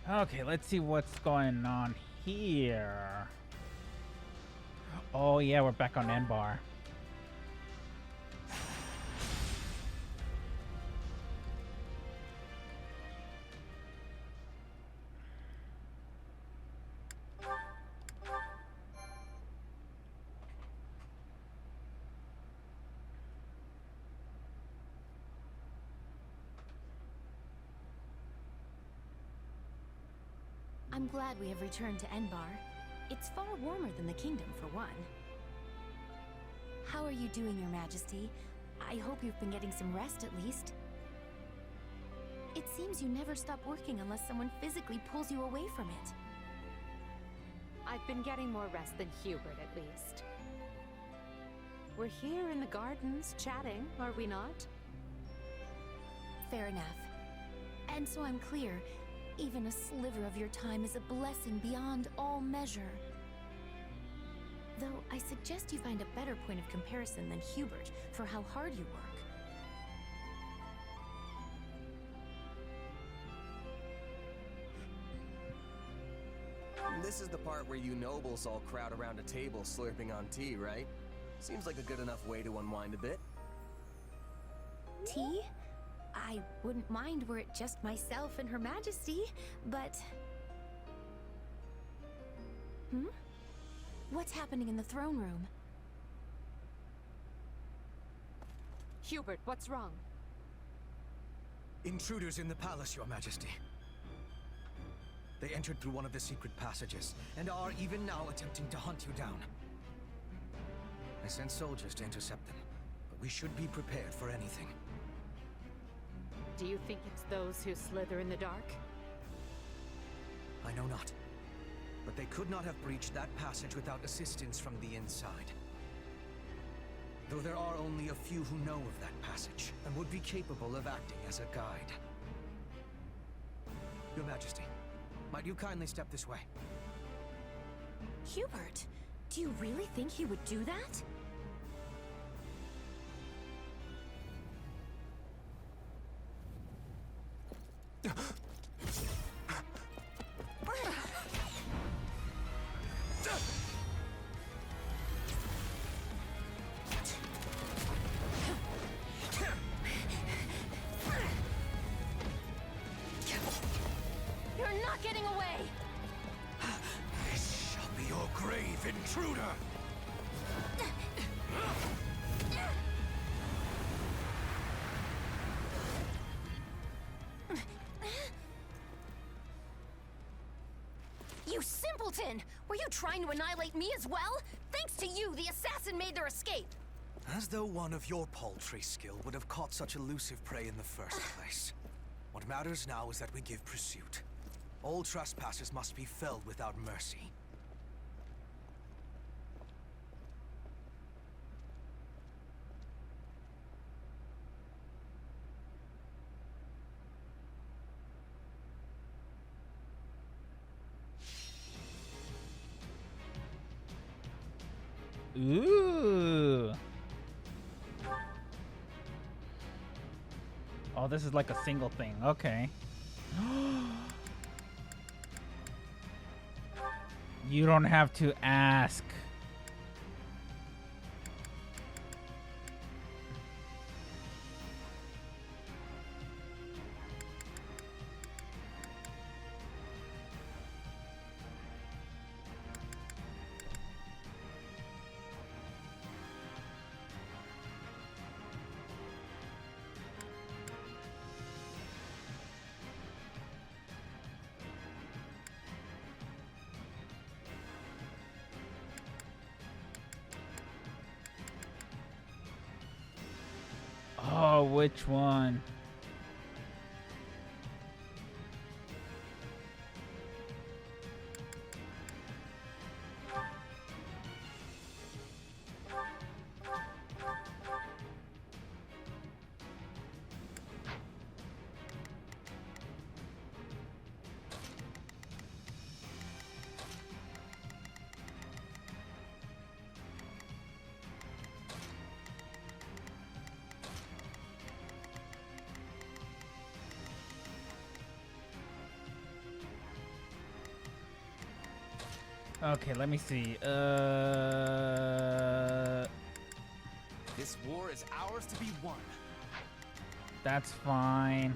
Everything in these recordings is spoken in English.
Okay, let's see what's going on here. Oh yeah, we're back on N-bar. I'm glad we have returned to Enbar. It's far warmer than the kingdom, for one. How are you doing, Your Majesty? I hope you've been getting some rest at least. It seems you never stop working unless someone physically pulls you away from it. I've been getting more rest than Hubert, at least. We're here in the gardens, chatting, are we not? Fair enough. And so I'm clear, even a sliver of your time is a blessing beyond all measure. Though I suggest you find a better point of comparison than Hubert for how hard you work. This is the part where you nobles all crowd around a table slurping on tea, right? Seems like a good enough way to unwind a bit. Tea? I wouldn't mind were it just myself and Her Majesty, but... What's happening in the throne room? Hubert, what's wrong? Intruders in the palace, Your Majesty. They entered through one of the secret passages, and are even now attempting to hunt you down. I sent soldiers to intercept them, but we should be prepared for anything. Do you think it's those who slither in the dark? I know not. But they could not have breached that passage without assistance from the inside. Though there are only a few who know of that passage, and would be capable of acting as a guide. Your Majesty, might you kindly step this way? Hubert, do you really think he would do that? You're not getting away! This shall be your grave, intruder! You simpleton! Were you trying to annihilate me as well? Thanks to you, the assassin made their escape! As though one of your paltry skill would have caught such elusive prey in the first place. What matters now is that we give pursuit. All trespassers must be felled without mercy. Ooh. Oh, this is like a single thing. Okay. You don't have to ask. Oh, which one? Okay, let me see. This war is ours to be won. That's fine.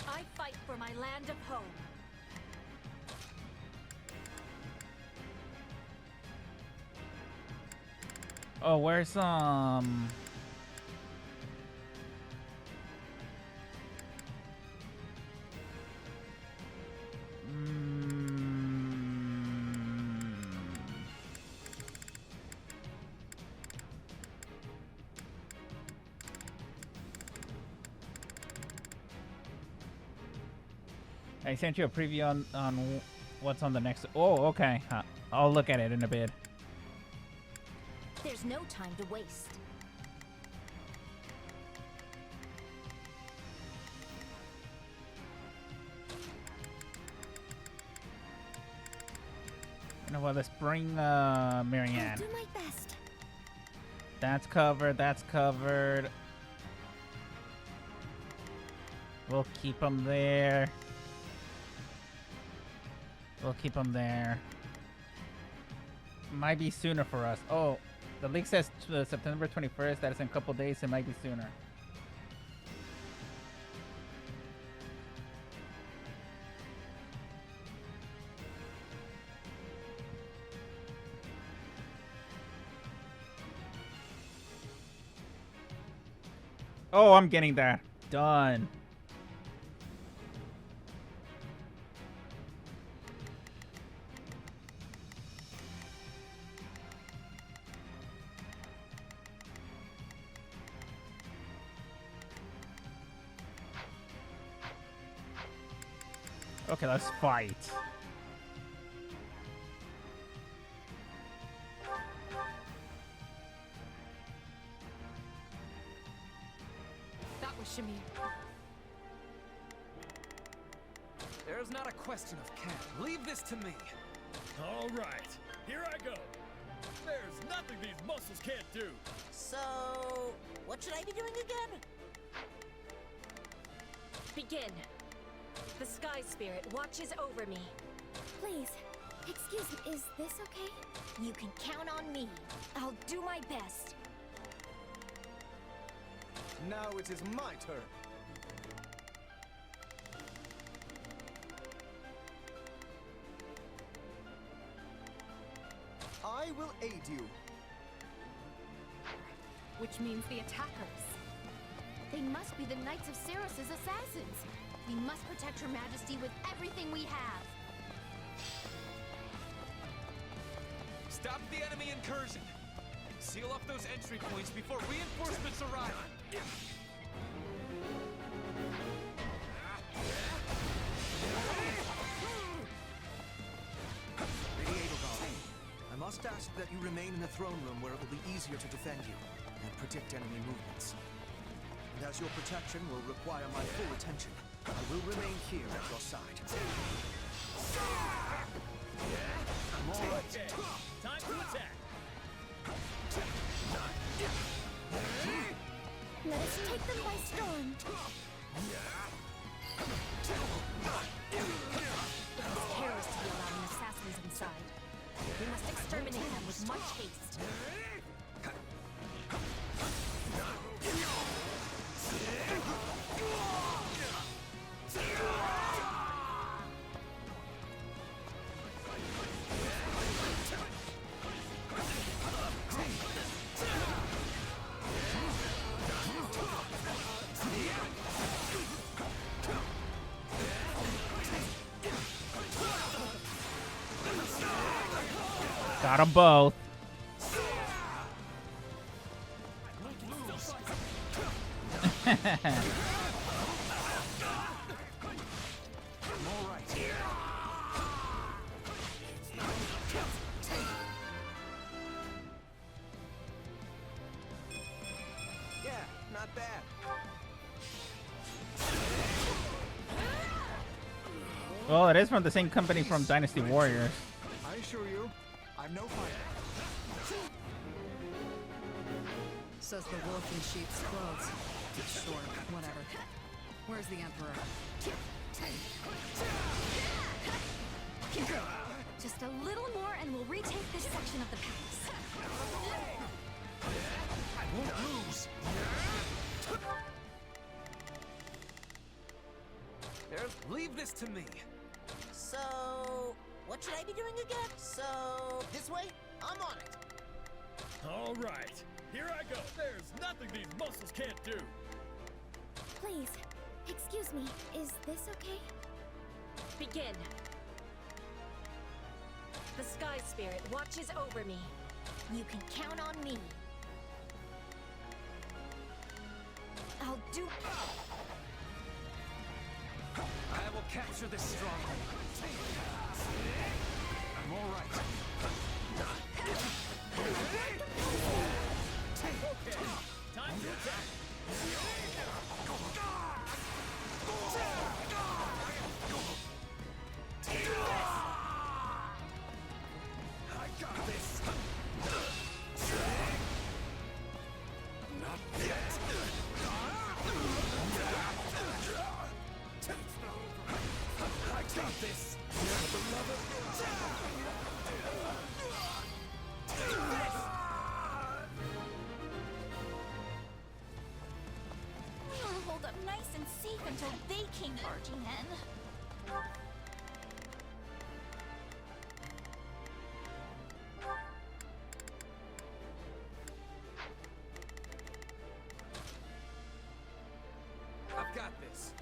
I fight for my land of home. Oh, where's I sent you a preview on what's on the next. Oh, okay. I'll look at it in a bit. There's no time to waste. You know what? Let's bring Marianne. I'll do my best. That's covered. That's covered. We'll keep them there. We'll keep them there. Might be sooner for us. Oh, the leak says September 21st. That is in a couple days. It might be sooner. Oh, I'm getting that. Done. Okay, let's fight. That was Shamir. There's not a question of can. Leave this to me. All right, here I go. There's nothing these muscles can't do. So, what should I be doing again? Begin. The Sky Spirit watches over me. Please, excuse me, is this okay? You can count on me. I'll do my best. Now it is my turn. I will aid you. Which means the attackers. They must be the Knights of Ceros's assassins. We must protect Her Majesty with everything we have. Stop the enemy incursion. Seal up those entry points before reinforcements arrive. Lady Edelgard, I must ask that you remain in the throne room where it will be easier to defend you and predict enemy movements. And as your protection will require my full attention, I will remain here at your side. I'm all right. Okay, time to attack. Let us take them by storm. It's careless to be allowing assassins inside. We must exterminate them with much haste. Got them both. Yeah, not bad. Well, it is from the same company from Dynasty Warriors. I assure you, I'm no fighter. Says the wolf in sheep's clothes. Sure, whatever. Where's the Emperor? Just a little more and we'll retake this section of the palace. I won't lose. Here, leave this to me. So, what should I be doing again? So, this way? I'm on it. All right, here I go. There's nothing these muscles can't do. Please, excuse me, is this okay? Begin. The Sky Spirit watches over me. You can count on me. I'll do... I will capture this stronghold. I'm all right. Okay, time to attack. I got this. Not yet. I got this. We were holed up nice and safe until they came barging in. I've got this.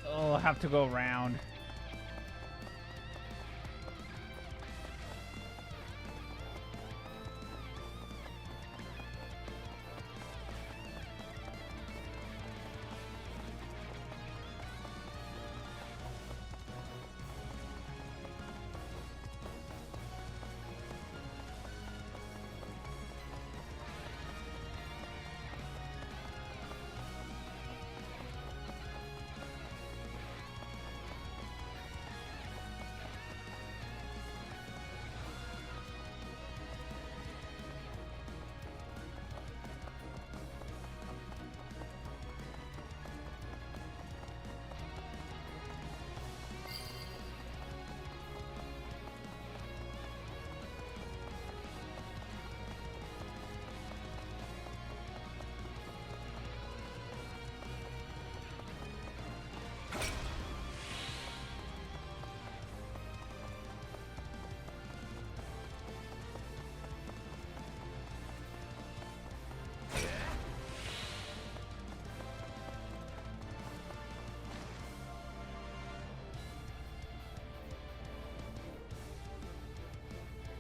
Oh, I'll have to go around.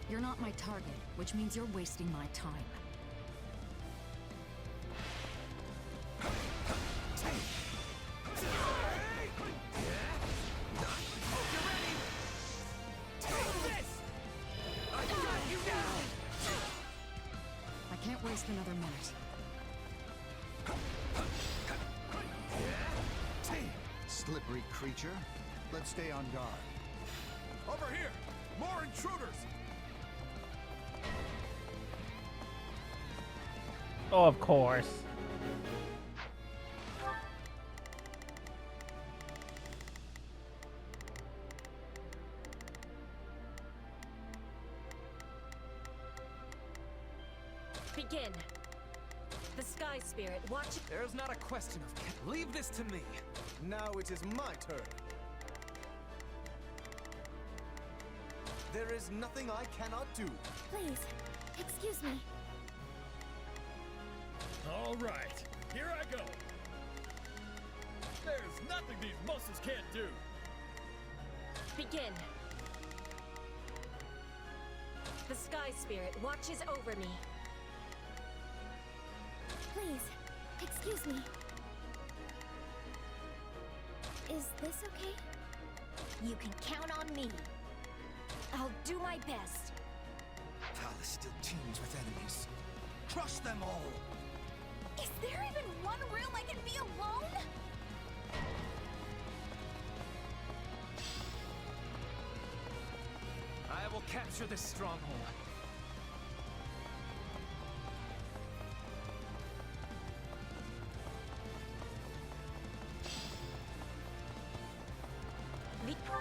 You're not my target, which means you're wasting my time. I can't waste another minute. Slippery creature. Let's stay on guard. Over here! More intruders! Oh, of course. Begin. The Sky Spirit watch. There's not a question of. Leave this to me. Now it is my turn. There is nothing I cannot do. Please, excuse me. All right, here I go. There's nothing these muscles can't do. Begin. The Sky Spirit watches over me. Please, excuse me. Is this okay? You can count on me. I'll do my best. Palace still teems with enemies. Crush them all! Is there even one room I can be alone? I will capture this stronghold.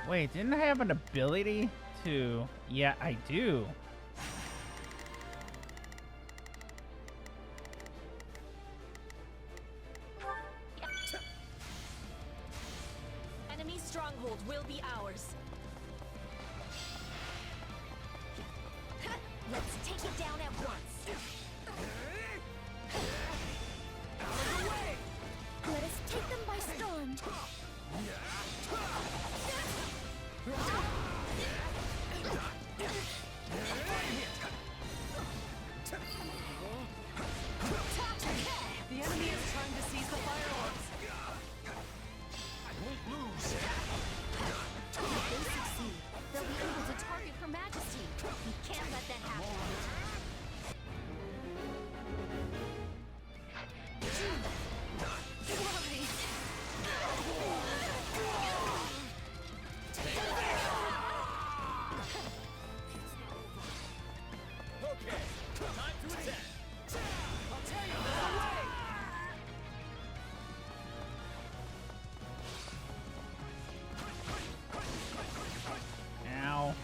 Wait, didn't I have an ability to... Yeah, I do. Enemy stronghold will be ours. Let's take it down at once. Let us take them by storm. The enemy is trying to seize the fireworks. I won't lose. If they succeed, they'll be able to target Her Majesty. We can't let that happen. Okay, time to attack. I'll tell you the way. Ow.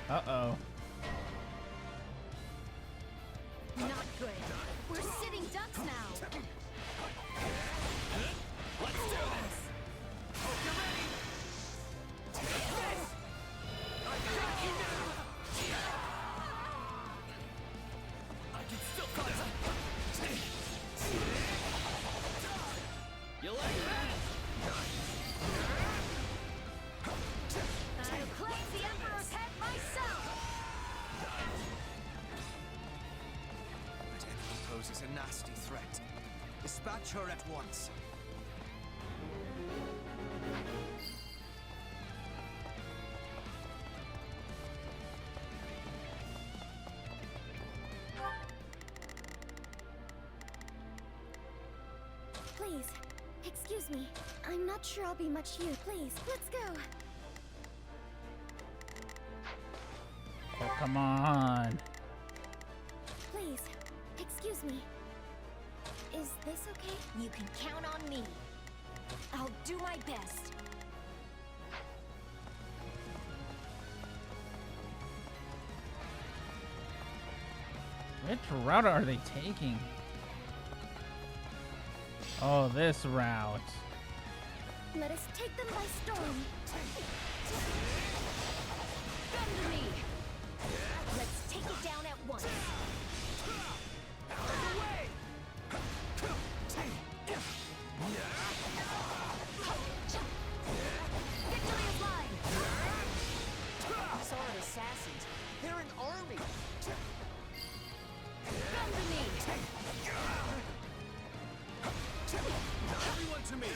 Uh-oh. Not good. We're sitting ducks now. Let's do this. Hope you're ready. Take this. I got you now. I can still fight. You like that? I'll claim the Emperor's head myself. That enemy poses a nasty threat. Dispatch her at once. Please, excuse me. I'm not sure I'll be much use. Please, let's go. Oh, come on. Please, excuse me. Is this okay? You can count on me. I'll do my best. Which route are they taking? Oh, this route. Let us take them by storm. Bend to me. Let's take it down at once. Victory is mine. These aren't assassins. They're an army. Bend to me. Everyone to me.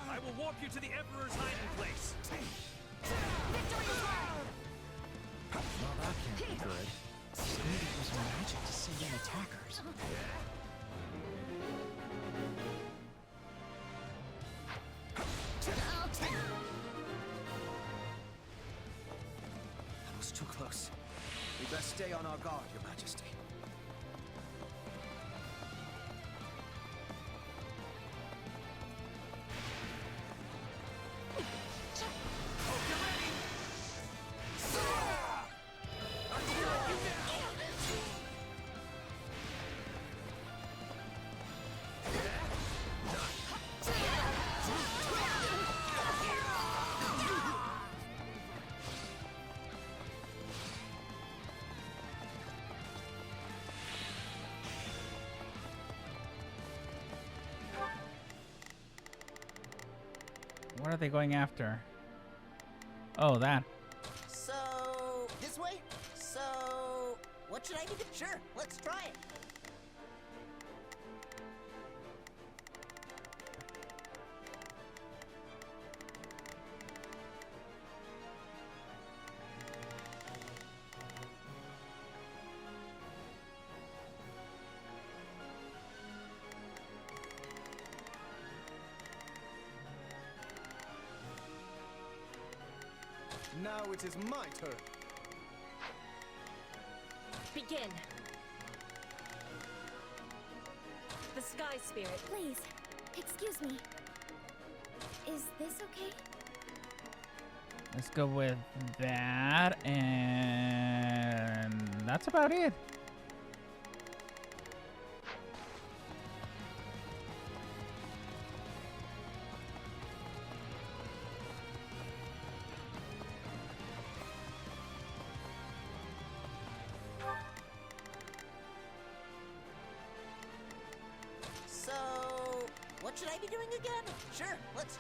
I will walk you to the Emperor's hiding place. Victory is mine. Well, that can't be good. Maybe it was magic to send in attackers. That's too close. We best stay on our guard, Your Majesty. What are they going after? Oh, that. So, this way? So, what should I do? Sure, let's try it. Now it is my turn. Begin. The Sky Spirit. Please, excuse me. Is this okay? Let's go with that, and that's about it. So, what should I be doing again? Sure, let's...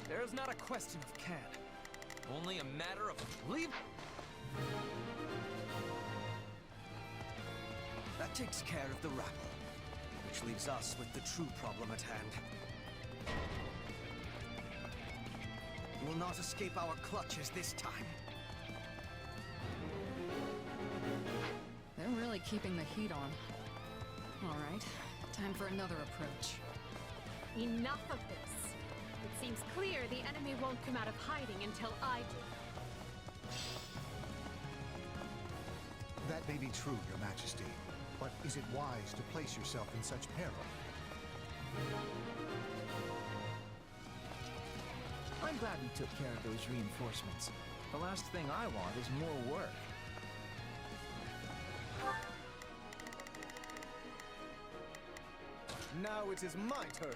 There's not a question of can. Only a matter of leave. That takes care of the rabble, which leaves us with the true problem at hand. You will not escape our clutches this time. They're really keeping the heat on. All right, time for another approach. Enough of this. It seems clear the enemy won't come out of hiding until I do. That may be true, Your Majesty, but is it wise to place yourself in such peril? I'm glad we took care of those reinforcements. The last thing I want is more work. Now it is my turn.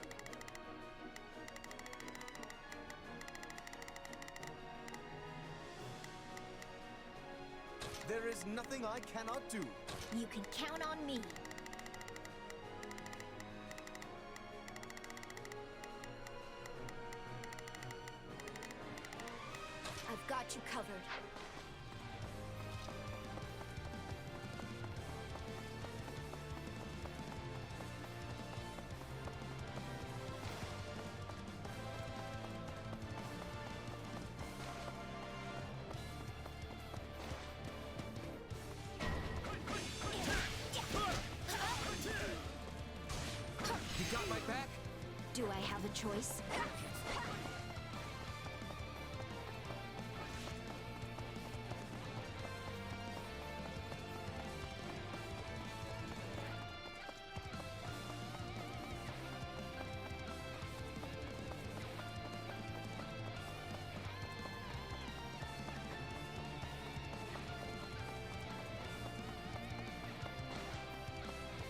There is nothing I cannot do. You can count on me. I've got you covered. Do I have a choice?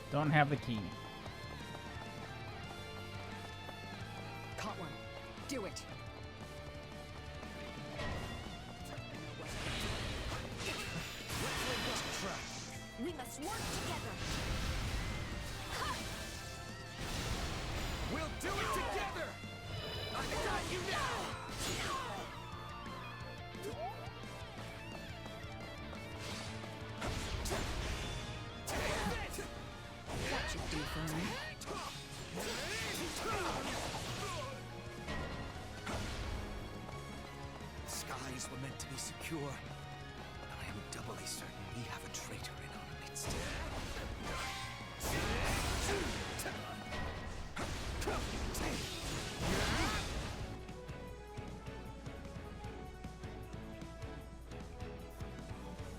Don't have the key. Caught one. Do it. We must work together. do it together! I got you now! That should do for me. The skies were meant to be secure, but I am doubly certain we have a traitor in our midst.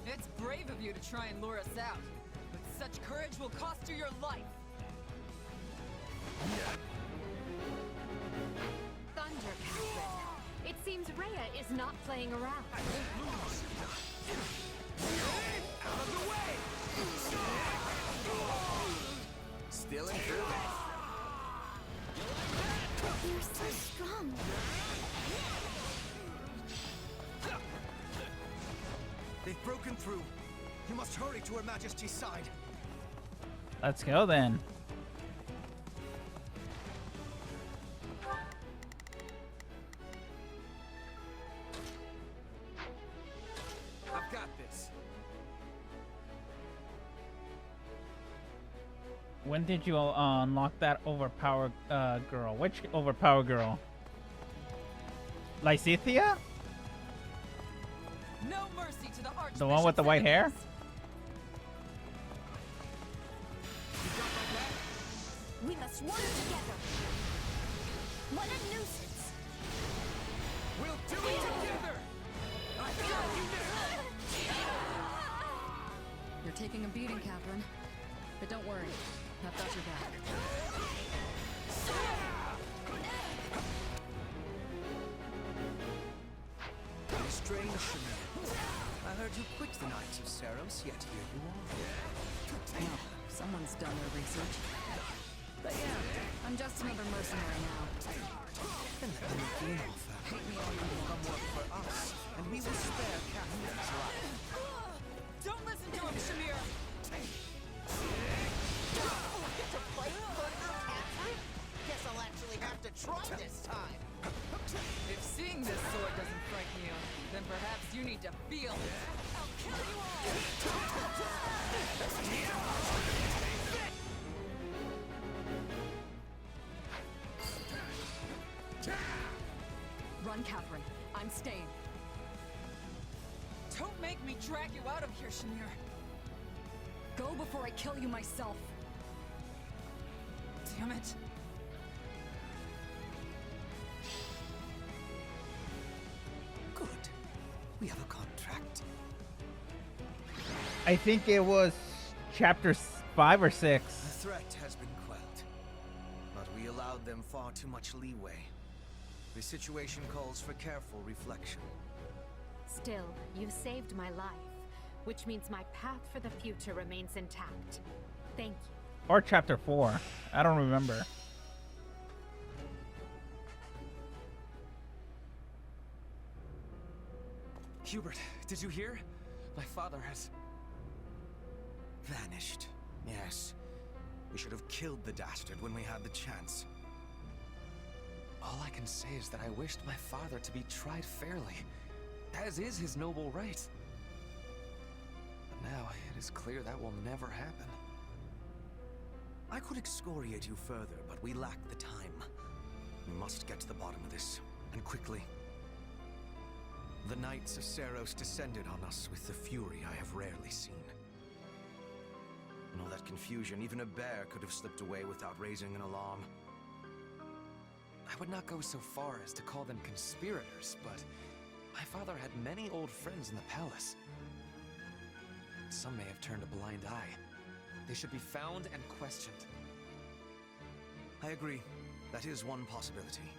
It's brave of you to try and lure us out, but such courage will cost you your life. Thunder, Captain. It seems Rhea is not playing around. Out of the way! Still improving. You're so strong. They've broken through. You must hurry to Her Majesty's side. Let's go then. I've got this. When did you unlock that overpower girl? Which overpower girl? Lysithea? No mercy to the Archbishop's The one with the white hair? enemies. We must work together. What a nuisance. We'll do it together! I got you now! You're taking a beating, Catherine. But don't worry, I've got your back. Strange, Shamir. I heard you quit the Knights of Seros, yet here you are. No, someone's done their research. But yeah, I'm just another mercenary now. Then let me make you an offer. Hate me all You you will want. come work for us, and we will spare Catherine's life. Don't listen to him, Shamir! Get to fight Thunder, Catherine? Guess I'll actually have to try this time. If seeing this sword doesn't frighten you, then perhaps you need to feel it. I'll kill you all! Run, Catherine. I'm staying. Don't make me drag you out of here, Shamir. Go before I kill you myself. Damn it. Good. We have a contract. I think it was chapter 5 or 6. The threat has been quelled, but we allowed them far too much leeway. The situation calls for careful reflection. Still, you saved my life, which means my path for the future remains intact. Thank you. Or chapter 4. I don't remember. Hubert, did you hear? My father has... Vanished. Yes. We should have killed the dastard when we had the chance. All I can say is that I wished my father to be tried fairly, as is his noble right. But now, it is clear that will never happen. I could excoriate you further, but we lack the time. We must get to the bottom of this, and quickly. The Knights of Seros descended on us with the fury I have rarely seen. In all that confusion, even a bear could have slipped away without raising an alarm. I would not go so far as to call them conspirators, but my father had many old friends in the palace. Some may have turned a blind eye. They should be found and questioned. I agree. That is one possibility.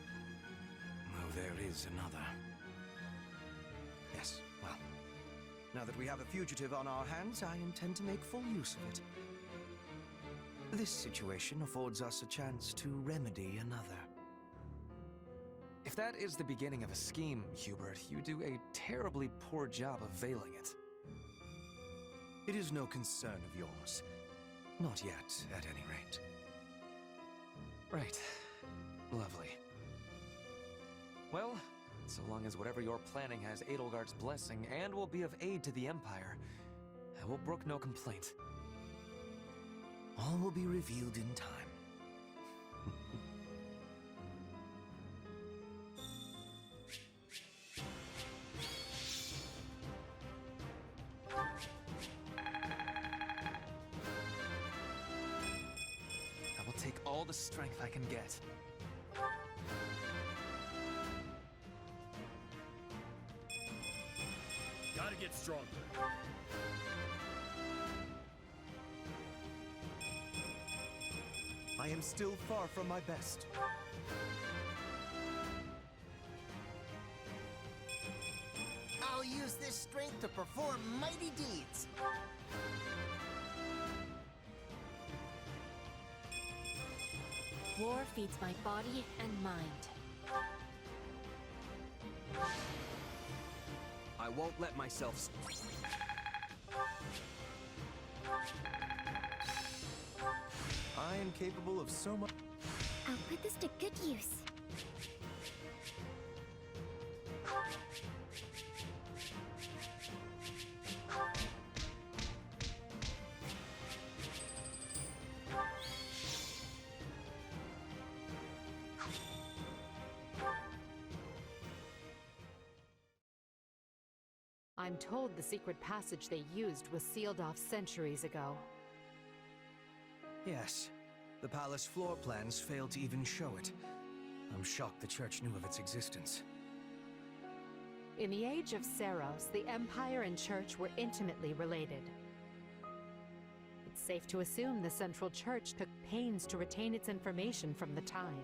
Though there is another. Yes, well, now that we have a fugitive on our hands, I intend to make full use of it. This situation affords us a chance to remedy another. If that is the beginning of a scheme, Hubert, you do a terribly poor job of veiling it. It is no concern of yours. Not yet, at any rate. Right. Lovely. Well, so long as whatever you're planning has Edelgard's blessing and will be of aid to the Empire, I will brook no complaint. All will be revealed in time. I will take all the strength I can get. Gotta get stronger. I am still far from my best. I'll use this strength to perform mighty deeds. War feeds my body and mind. I won't let myself... I am capable of so much. I'll put this to good use. I'm told the secret passage they used was sealed off centuries ago. Yes. The palace floor plans failed to even show it. I'm shocked the church knew of its existence. In the age of Seros, the Empire and Church were intimately related. It's safe to assume the Central Church took pains to retain its information from the time.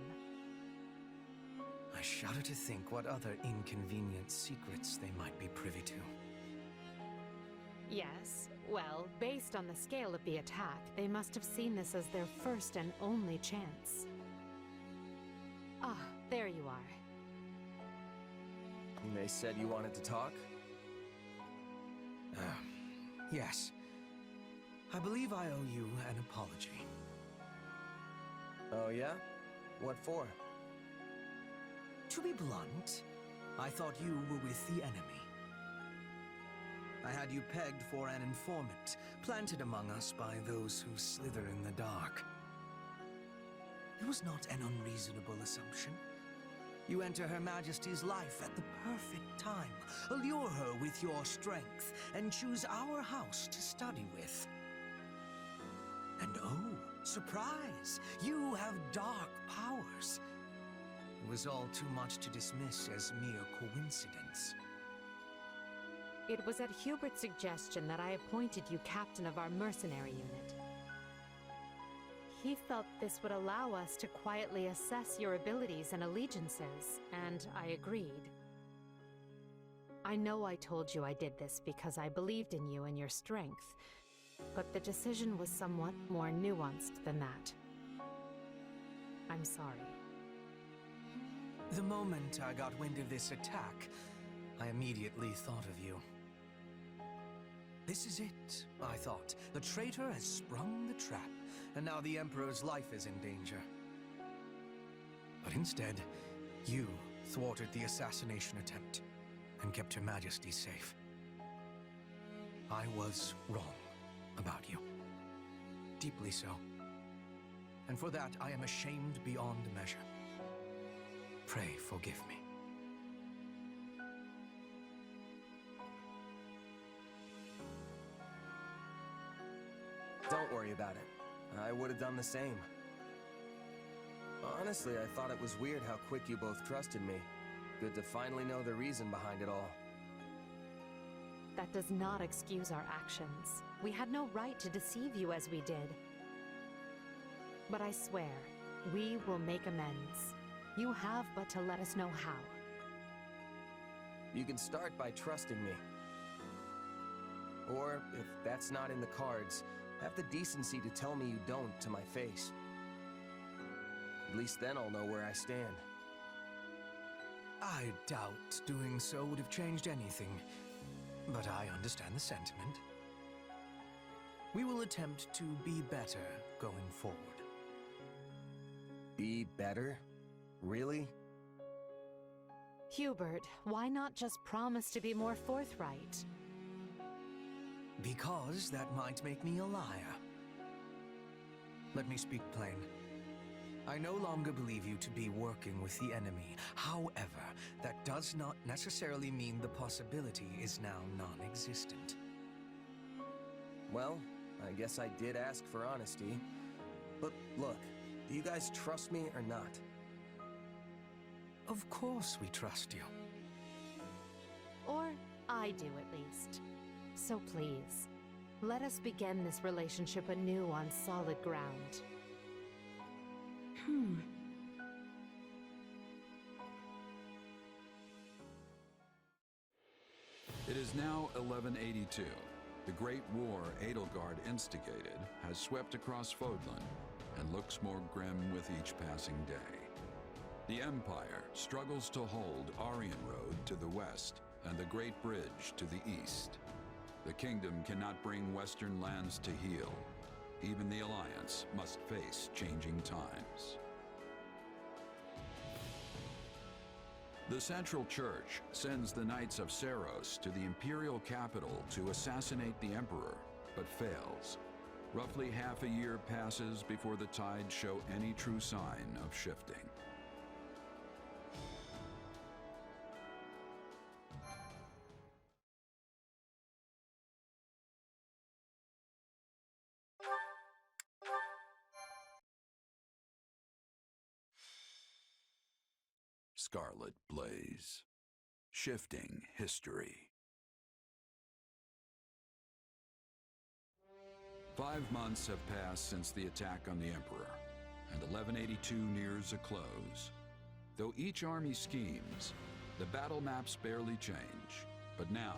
I shudder to think what other inconvenient secrets they might be privy to. Yes, well, based on the scale of the attack, they must have seen this as their first and only chance. Ah, there you are. They said you wanted to talk? Yes. I believe I owe you an apology. Oh yeah? What for? To be blunt, I thought you were with the enemy. I had you pegged for an informant, planted among us by those who slither in the dark. It was not an unreasonable assumption. You enter Her Majesty's life at the perfect time, allure her with your strength, and choose our house to study with. And oh, surprise! You have dark powers. It was all too much to dismiss as mere coincidence. It was at Hubert's suggestion that I appointed you captain of our mercenary unit. He felt this would allow us to quietly assess your abilities and allegiances, and I agreed. I know I told you I did this because I believed in you and your strength, but the decision was somewhat more nuanced than that. I'm sorry. The moment I got wind of this attack, I immediately thought of you. This is it, I thought. The traitor has sprung the trap, and now the Emperor's life is in danger. But instead, you thwarted the assassination attempt and kept Her Majesty safe. I was wrong about you. Deeply so. And for that, I am ashamed beyond measure. Pray forgive me. Don't worry about it. I would have done the same. Honestly, I thought it was weird how quick you both trusted me. Good to finally know the reason behind it all. That does not excuse our actions. We had no right to deceive you as we did. But I swear, we will make amends. You have but to let us know how. You can start by trusting me. Or, if that's not in the cards, have the decency to tell me you don't to my face. At least then I'll know where I stand. I doubt doing so would have changed anything, but I understand the sentiment. We will attempt to be better going forward. Be better? Really? Hubert, why not just promise to be more forthright? Because that might make me a liar. Let me speak plain. I no longer believe you to be working with the enemy. However, that does not necessarily mean the possibility is now non-existent. Well, I guess I did ask for honesty. But look, do you guys trust me or not? Of course we trust you. Or I do, at least. So please, let us begin this relationship anew on solid ground. It is now 1182. The great war Edelgard instigated has swept across Fodlan and looks more grim with each passing day. The Empire struggles to hold Aryan Road to the west and the Great Bridge to the east. The kingdom cannot bring Western lands to heal. Even the Alliance must face changing times. The Central Church sends the Knights of Seros to the Imperial capital to assassinate the Emperor, but fails. Roughly half a year passes before the tides show any true sign of shifting. Scarlet Blaze. Shifting history. 5 months have passed since the attack on the Emperor, and 1182 nears a close. Though each army schemes, the battle maps barely change. But now,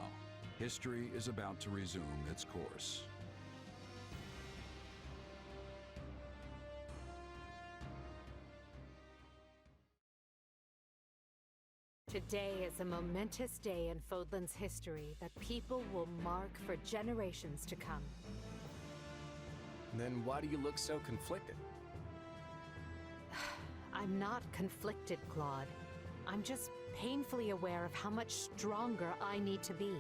history is about to resume its course. Today is a momentous day in Fodlan's history that people will mark for generations to come. Then why do you look so conflicted? I'm not conflicted, Claude. I'm just painfully aware of how much stronger I need to be.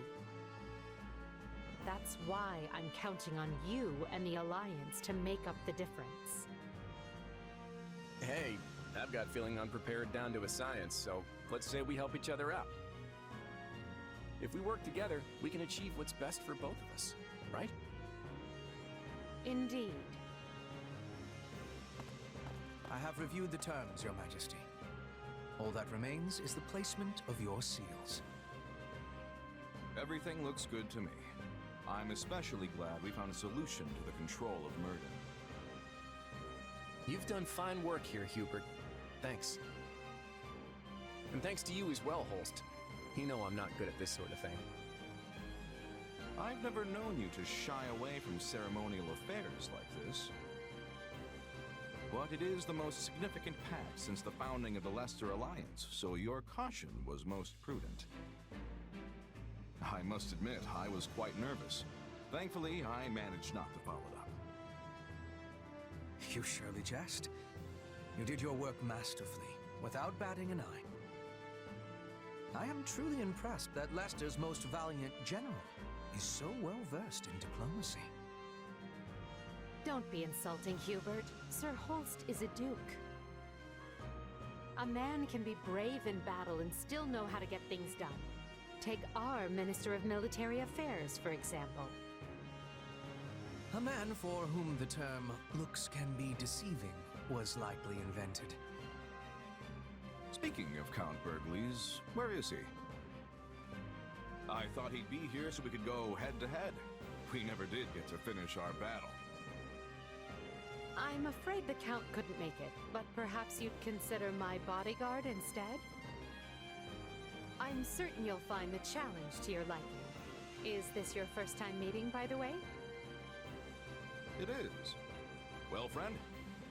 That's why I'm counting on you and the Alliance to make up the difference. Hey, I've got feeling unprepared down to a science, so let's say we help each other out. If we work together, we can achieve what's best for both of us, right? Indeed. I have reviewed the terms, Your Majesty. All that remains is the placement of your seals. Everything looks good to me. I'm especially glad we found a solution to the control of Murden. You've done fine work here, Hubert. Thanks. And thanks to you as well, Holst. You know I'm not good at this sort of thing. I've never known you to shy away from ceremonial affairs like this. But it is the most significant pact since the founding of the Leicester Alliance, so your caution was most prudent. I must admit, I was quite nervous. Thankfully, I managed not to follow it up. You surely jest. You did your work masterfully, without batting an eye. I am truly impressed that Leicester's most valiant general is so well versed in diplomacy. Don't be insulting, Hubert. Sir Holst is a duke. A man can be brave in battle and still know how to get things done. Take our Minister of Military Affairs, for example. A man for whom the term looks can be deceiving was likely invented. Speaking of Count Burgleys, where is he? I thought he'd be here so we could go head-to-head. We never did get to finish our battle. I'm afraid the Count couldn't make it, but perhaps you'd consider my bodyguard instead? I'm certain you'll find the challenge to your liking. Is this your first time meeting, by the way? It is. Well, friend,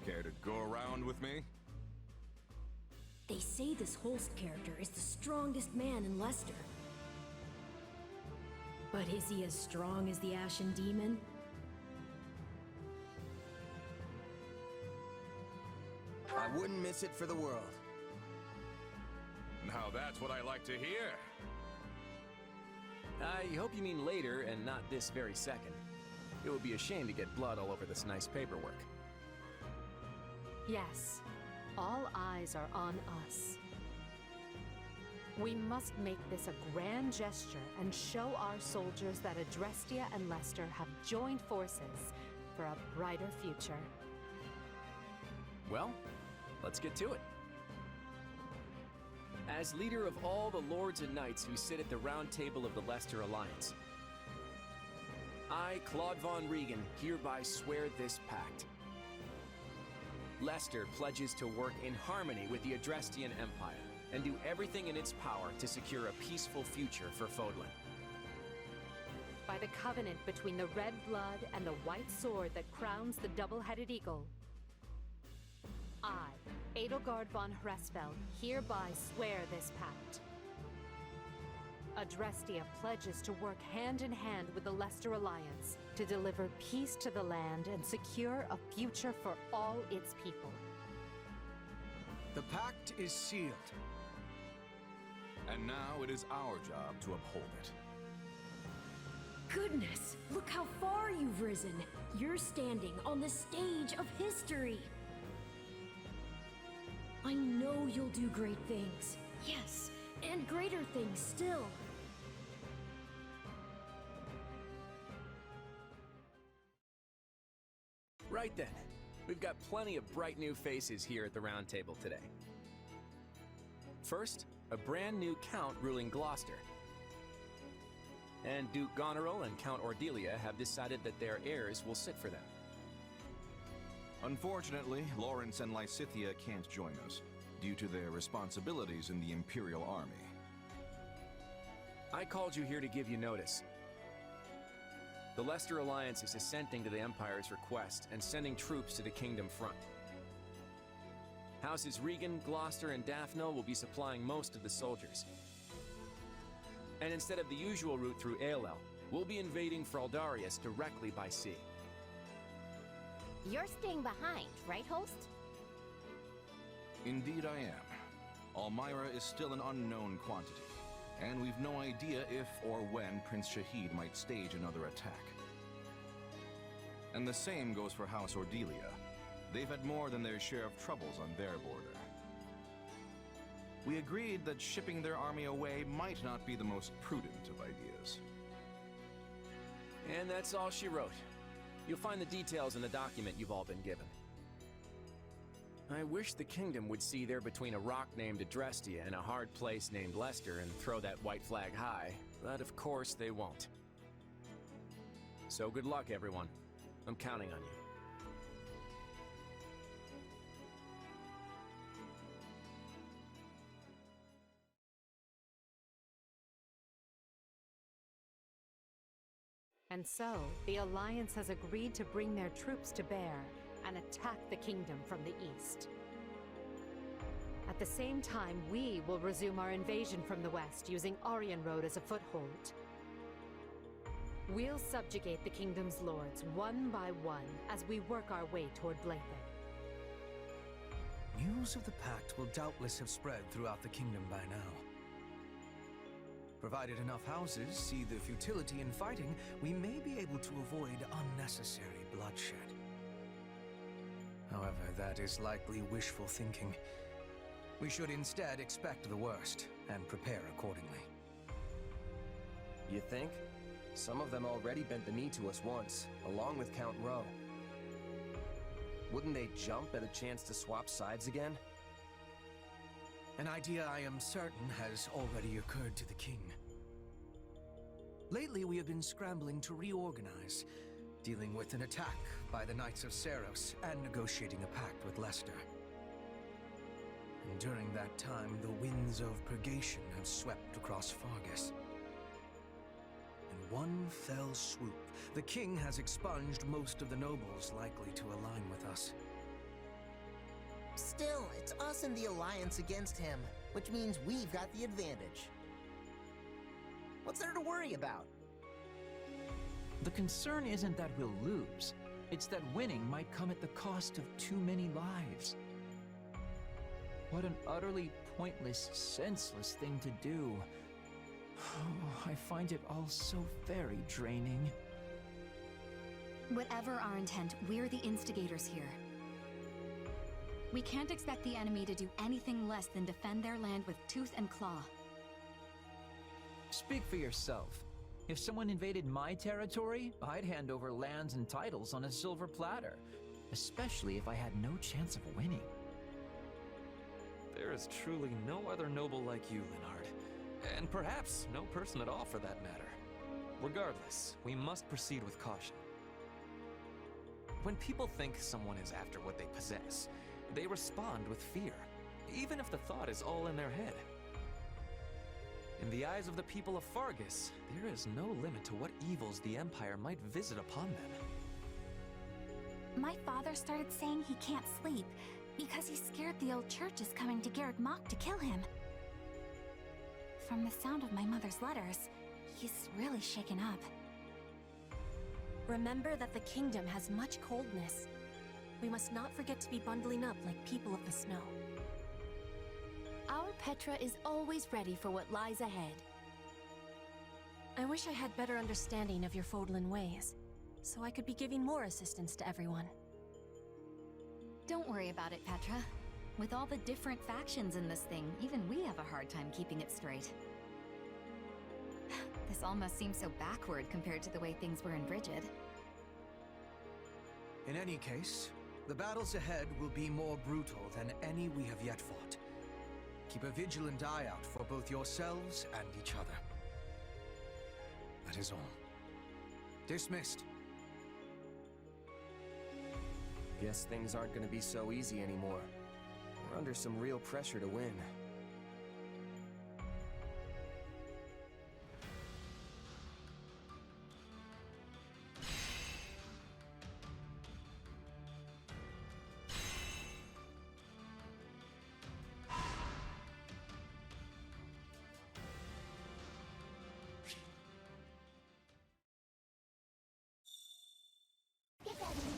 care to go around with me? They say this Holst character is the strongest man in Leicester. But is he as strong as the Ashen Demon? I wouldn't miss it for the world. Now that's what I like to hear. I hope you mean later and not this very second. It would be a shame to get blood all over this nice paperwork. Yes, all eyes are on us. We must make this a grand gesture and show our soldiers that Adrestia and Lester have joined forces for a brighter future. Well, let's get to it. As leader of all the lords and knights who sit at the round table of the Lester Alliance, I, Claude von Regan, hereby swear this pact. Lester pledges to work in harmony with the Adrestian Empire and do everything in its power to secure a peaceful future for Fodlan. By the covenant between the red blood and the white sword that crowns the double-headed eagle, I, Edelgard von Hresfeld, hereby swear this pact. Adrestia pledges to work hand in hand with the Lester Alliance to deliver peace to the land and secure a future for all its people. The pact is sealed. And now it is our job to uphold it. Goodness, look how far you've risen. You're standing on the stage of history. I know you'll do great things. Yes, and greater things still. Right then, we've got plenty of bright new faces here at the round table today. First, a brand new count ruling Gloucester. And Duke Goneril and Count Ordelia have decided that their heirs will sit for them. Unfortunately, Lawrence and Lysithea can't join us, due to their responsibilities in the Imperial Army. I called you here to give you notice. The Lester Alliance is assenting to the Empire's request and sending troops to the Kingdom front. Houses Regan, Gloucester, and Daphne will be supplying most of the soldiers. And instead of the usual route through Aelel, we'll be invading Fraldarius directly by sea. You're staying behind, right, host? Indeed I am. Almyra is still an unknown quantity, and we've no idea if or when Prince Shahid might stage another attack. And the same goes for House Ordelia. They've had more than their share of troubles on their border. We agreed that shipping their army away might not be the most prudent of ideas. And that's all she wrote. You'll find the details in the document you've all been given. I wish the Kingdom would see they're between a rock named Adrestia and a hard place named Lester and throw that white flag high, but of course they won't. So good luck, everyone. I'm counting on you. And so, the Alliance has agreed to bring their troops to bear and attack the Kingdom from the east. At the same time, we will resume our invasion from the west using Aryan Road as a foothold. We'll subjugate the Kingdom's lords one by one as we work our way toward Blathen. News of the pact will doubtless have spread throughout the Kingdom by now. Provided enough houses see the futility in fighting, we may be able to avoid unnecessary bloodshed. However, that is likely wishful thinking. We should instead expect the worst and prepare accordingly. You think? Some of them already bent the knee to us once, along with Count Rowe. Wouldn't they jump at a chance to swap sides again? An idea I am certain has already occurred to the king. Lately, we have been scrambling to reorganize, dealing with an attack by the Knights of Seros and negotiating a pact with Lester. And during that time, the winds of purgation have swept across Fargus. In one fell swoop, the king has expunged most of the nobles likely to align with us. Still, it's us and the Alliance against him, which means we've got the advantage. What's there to worry about? The concern isn't that we'll lose. It's that winning might come at the cost of too many lives. What an utterly pointless, senseless thing to do. Oh, I find it all so very draining. Whatever our intent, we're the instigators here. We can't expect the enemy to do anything less than defend their land with tooth and claw. Speak for yourself. If someone invaded my territory, I'd hand over lands and titles on a silver platter. Especially if I had no chance of winning. There is truly no other noble like you, Linhard. And perhaps no person at all for that matter. Regardless, we must proceed with caution. When people think someone is after what they possess, they respond with fear, even if the thought is all in their head. In the eyes of the people of Fargus, there is no limit to what evils the Empire might visit upon them. My father started saying he can't sleep because he's scared the old church is coming to Garreg Mach to kill him. From the sound of my mother's letters, he's really shaken up. Remember that the kingdom has much coldness. We must not forget to be bundling up like people of the snow. Our Petra is always ready for what lies ahead. I wish I had better understanding of your Fodlan ways, so I could be giving more assistance to everyone. Don't worry about it, Petra. With all the different factions in this thing, even we have a hard time keeping it straight. This almost seems so backward compared to the way things were in Brigid. In any case, the battles ahead will be more brutal than any we have yet fought. Keep a vigilant eye out for both yourselves and each other. That is all. Dismissed. Guess things aren't gonna be so easy anymore. We're under some real pressure to win.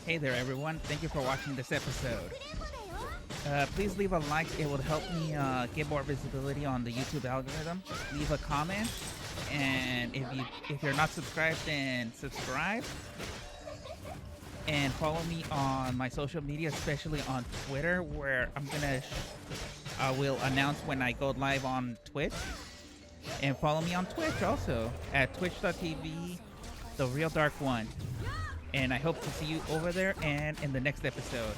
Hey there everyone, thank you for watching this episode. Please leave a like, it would help me get more visibility on the YouTube algorithm. Leave a comment, and if you're not subscribed, then subscribe. And follow me on my social media, especially on Twitter, where I will announce when I go live on Twitch. And follow me on Twitch also at twitch.tv, The Real Dark One. And I hope to see you over there and in the next episode.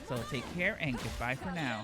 So take care and goodbye for now.